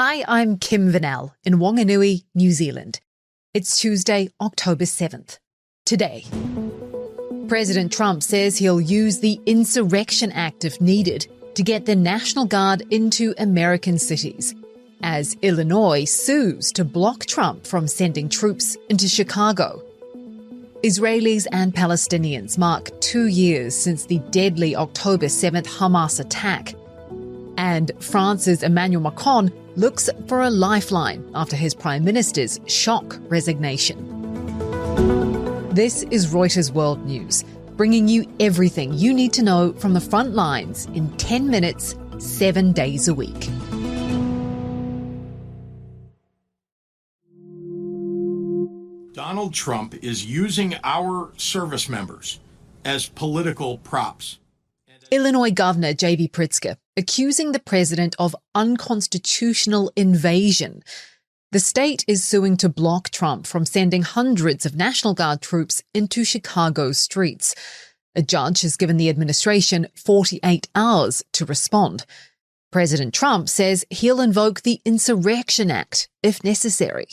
Hi, I'm Kim Vanel in Whanganui, New Zealand. It's Tuesday, October 7th. Today, President Trump says he'll use the Insurrection Act if needed to get the National Guard into American cities, as Illinois sues to block Trump from sending troops into Chicago. Israelis and Palestinians mark 2 years since the deadly October 7th Hamas attack. And France's Emmanuel Macron looks for a lifeline after his Prime Minister's shock resignation. This is Reuters World News, bringing you everything you need to know from the front lines in 10 minutes, 7 days a week. Donald Trump is using our service members as political props. Illinois Governor J.B. Pritzker accusing the president of unconstitutional invasion. The state is suing to block Trump from sending hundreds of National Guard troops into Chicago's streets. A judge has given the administration 48 hours to respond. President Trump says he'll invoke the Insurrection Act if necessary.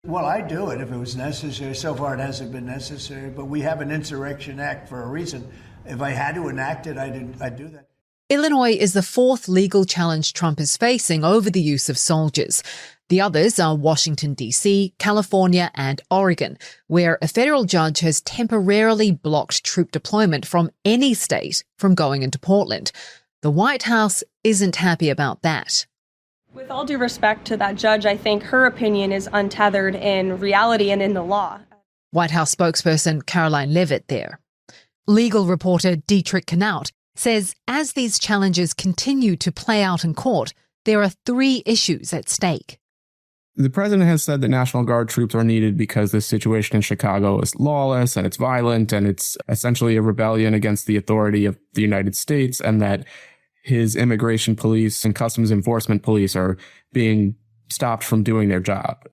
Well, I'd do it if it was necessary. So far it hasn't been necessary, but we have an Insurrection Act for a reason. If I had to enact it, I'd do that. Illinois is the fourth legal challenge Trump is facing over the use of soldiers. The others are Washington, D.C., California, and Oregon, where a federal judge has temporarily blocked troop deployment from any state from going into Portland. The White House isn't happy about that. With all due respect to that judge, I think her opinion is untethered in reality and in the law. White House spokesperson Caroline Leavitt there. Legal reporter Dietrich Knaut says as these challenges continue to play out in court, there are three issues at stake. The president has said that National Guard troops are needed because the situation in Chicago is lawless and it's violent and it's essentially a rebellion against the authority of the United States, and that his immigration police and customs enforcement police are being stopped from doing their job.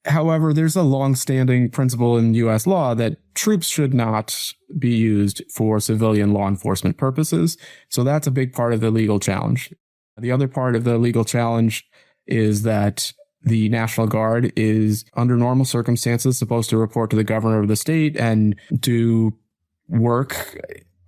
However, there's a long-standing principle in U.S. law that troops should not be used for civilian law enforcement purposes. So that's a big part of the legal challenge. The other part of the legal challenge is that the National Guard is, under normal circumstances, supposed to report to the governor of the state and do work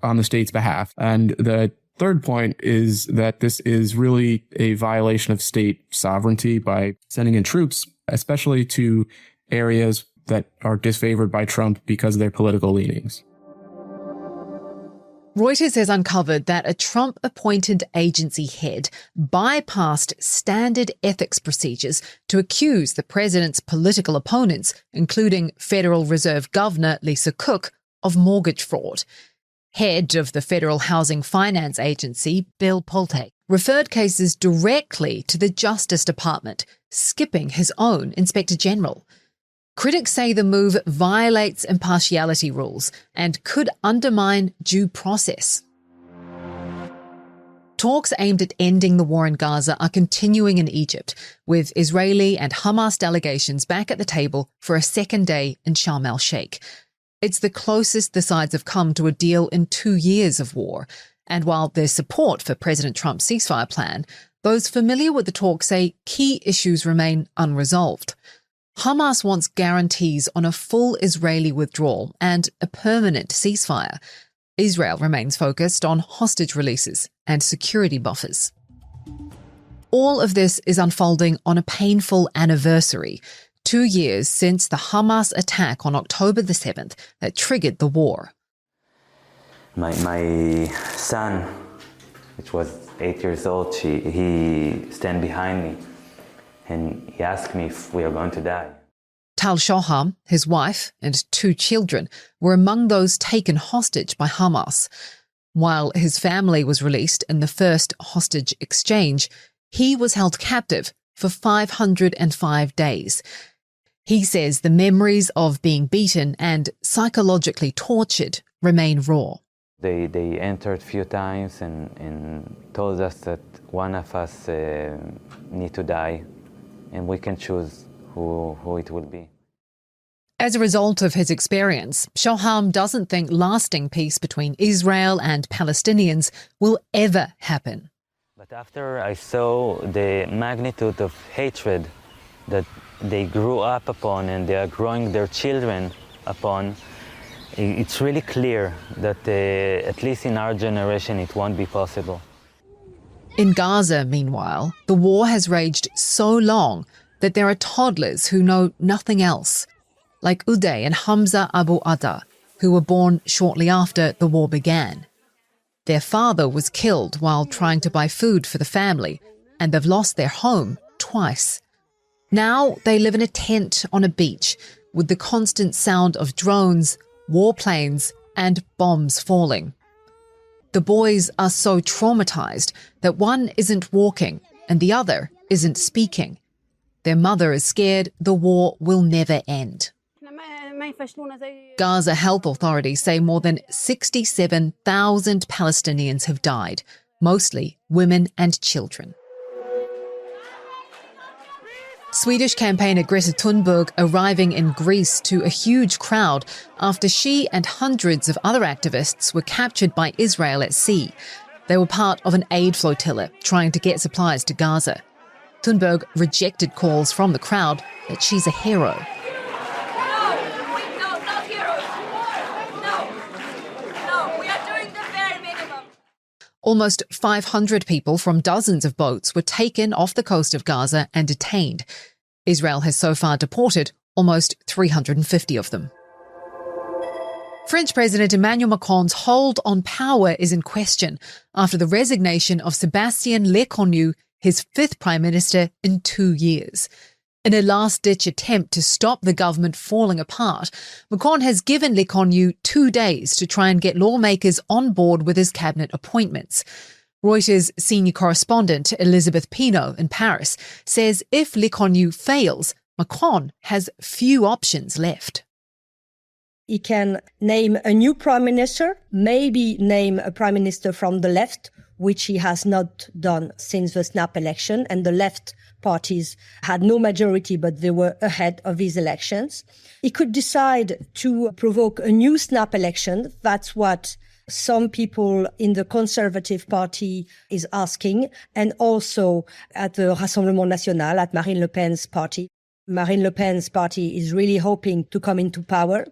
on the state's behalf. And the third point is that this is really a violation of state sovereignty by sending in troops, especially to areas that are disfavored by Trump because of their political leanings. Reuters has uncovered that a Trump-appointed agency head bypassed standard ethics procedures to accuse the president's political opponents, including Federal Reserve Governor Lisa Cook, of mortgage fraud. Head of the Federal Housing Finance Agency, Bill Pulte, referred cases directly to the Justice Department, skipping his own Inspector General. Critics say the move violates impartiality rules and could undermine due process. Talks aimed at ending the war in Gaza are continuing in Egypt, with Israeli and Hamas delegations back at the table for a second day in Sharm el-Sheikh. It's the closest the sides have come to a deal in 2 years of war. And while there's support for President Trump's ceasefire plan, those familiar with the talk say key issues remain unresolved. Hamas wants guarantees on a full Israeli withdrawal and a permanent ceasefire. Israel remains focused on hostage releases and security buffers. All of this is unfolding on a painful anniversary, 2 years since the Hamas attack on October the 7th that triggered the war. My son, which was 8 years old, he stand behind me and he asked me if we are going to die. Tal Shoham, his wife, and 2 children were among those taken hostage by Hamas. While his family was released in the first hostage exchange, he was held captive for 505 days. He says the memories of being beaten and psychologically tortured remain raw. They entered a few times and told us that one of us need to die, and we can choose who it will be. As a result of his experience, Shoham doesn't think lasting peace between Israel and Palestinians will ever happen. After I saw the magnitude of hatred that they grew up upon and they are growing their children upon, it's really clear that at least in our generation it won't be possible. In Gaza, meanwhile, the war has raged so long that there are toddlers who know nothing else, like Uday and Hamza Abu Adda, who were born shortly after the war began. Their father was killed while trying to buy food for the family, and they've lost their home twice. Now they live in a tent on a beach with the constant sound of drones, warplanes, and bombs falling. The boys are so traumatized that one isn't walking and the other isn't speaking. Their mother is scared the war will never end. Gaza health authorities say more than 67,000 Palestinians have died, mostly women and children. Swedish campaigner Greta Thunberg arriving in Greece to a huge crowd after she and hundreds of other activists were captured by Israel at sea. They were part of an aid flotilla trying to get supplies to Gaza. Thunberg rejected calls from the crowd that she's a hero. Not heroes. No, we are doing the bare minimum. Almost 500 people from dozens of boats were taken off the coast of Gaza and detained. Israel has so far deported almost 350 of them. French President Emmanuel Macron's hold on power is in question after the resignation of Sébastien Lecornu, his fifth prime minister in 2 years. In a last-ditch attempt to stop the government falling apart, Macron has given Lecornu 2 days to try and get lawmakers on board with his cabinet appointments. Reuters senior correspondent Elisabeth Pinault in Paris says if Lecornu fails, Macron has few options left. He can name a new prime minister, maybe name a prime minister from the left, which he has not done since the snap election, and the left parties had no majority, but they were ahead of these elections. He could decide to provoke a new snap election. That's what some people in the Conservative Party is asking, and also at the Rassemblement National, at Marine Le Pen's party. Marine Le Pen's party is really hoping to come into power.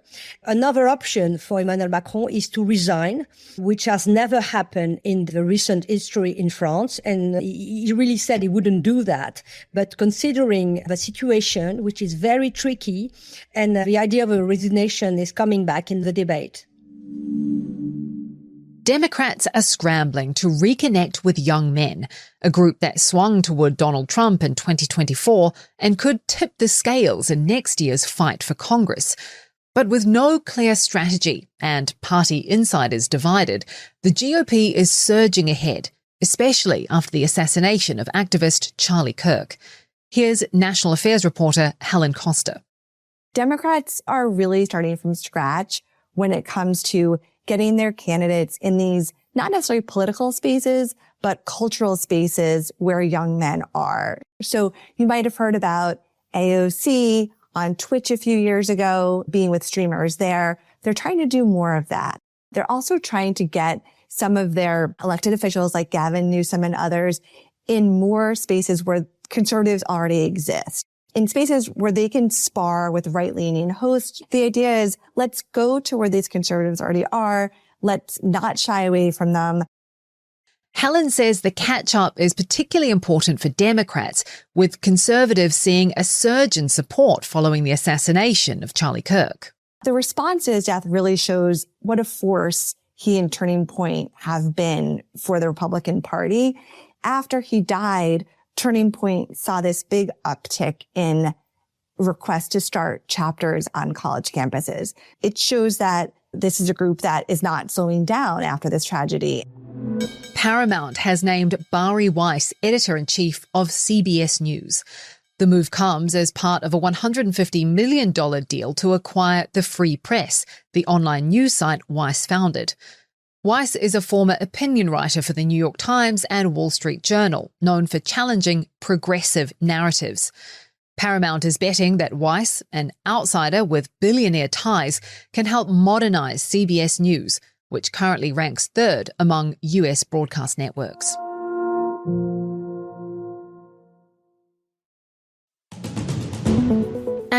Another option for Emmanuel Macron is to resign, which has never happened in the recent history in France. And he really said he wouldn't do that. But considering the situation, which is very tricky, and the idea of a resignation is coming back in the debate. Democrats are scrambling to reconnect with young men, a group that swung toward Donald Trump in 2024 and could tip the scales in next year's fight for Congress. But with no clear strategy and party insiders divided, the GOP is surging ahead, especially after the assassination of activist Charlie Kirk. Here's National Affairs reporter Helen Costa. Democrats are really starting from scratch when it comes to getting their candidates in these not necessarily political spaces, but cultural spaces where young men are. So you might have heard about AOC on Twitch a few years ago, being with streamers there. They're trying to do more of that. They're also trying to get some of their elected officials like Gavin Newsom and others in more spaces where conservatives already exist. In spaces where they can spar with right-leaning hosts. The idea is let's go to where these conservatives already are. Let's not shy away from them. Helen says the catch-up is particularly important for Democrats, with conservatives seeing a surge in support following the assassination of Charlie Kirk. The response to his death really shows what a force he and Turning Point have been for the Republican Party. After he died, Turning Point saw this big uptick in requests to start chapters on college campuses. It shows that this is a group that is not slowing down after this tragedy. Paramount has named Bari Weiss editor-in-chief of CBS News. The move comes as part of a $150 million deal to acquire the Free Press, the online news site Weiss founded. Weiss is a former opinion writer for the New York Times and Wall Street Journal, known for challenging progressive narratives. Paramount is betting that Weiss, an outsider with billionaire ties, can help modernize CBS News, which currently ranks third among US broadcast networks.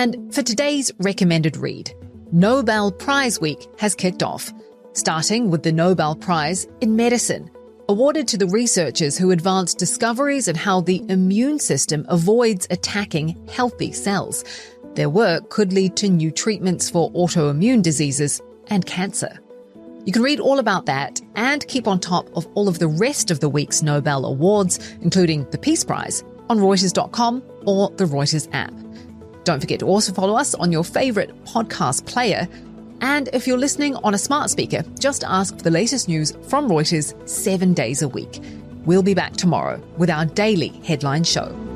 And for today's recommended read, Nobel Prize Week has kicked off, starting with the Nobel Prize in Medicine, awarded to the researchers who advanced discoveries in how the immune system avoids attacking healthy cells. Their work could lead to new treatments for autoimmune diseases and cancer. You can read all about that and keep on top of all of the rest of the week's Nobel Awards, including the Peace Prize, on Reuters.com or the Reuters app. Don't forget to also follow us on your favorite podcast player. And if you're listening on a smart speaker, just ask for the latest news from Reuters 7 days a week. We'll be back tomorrow with our daily headline show.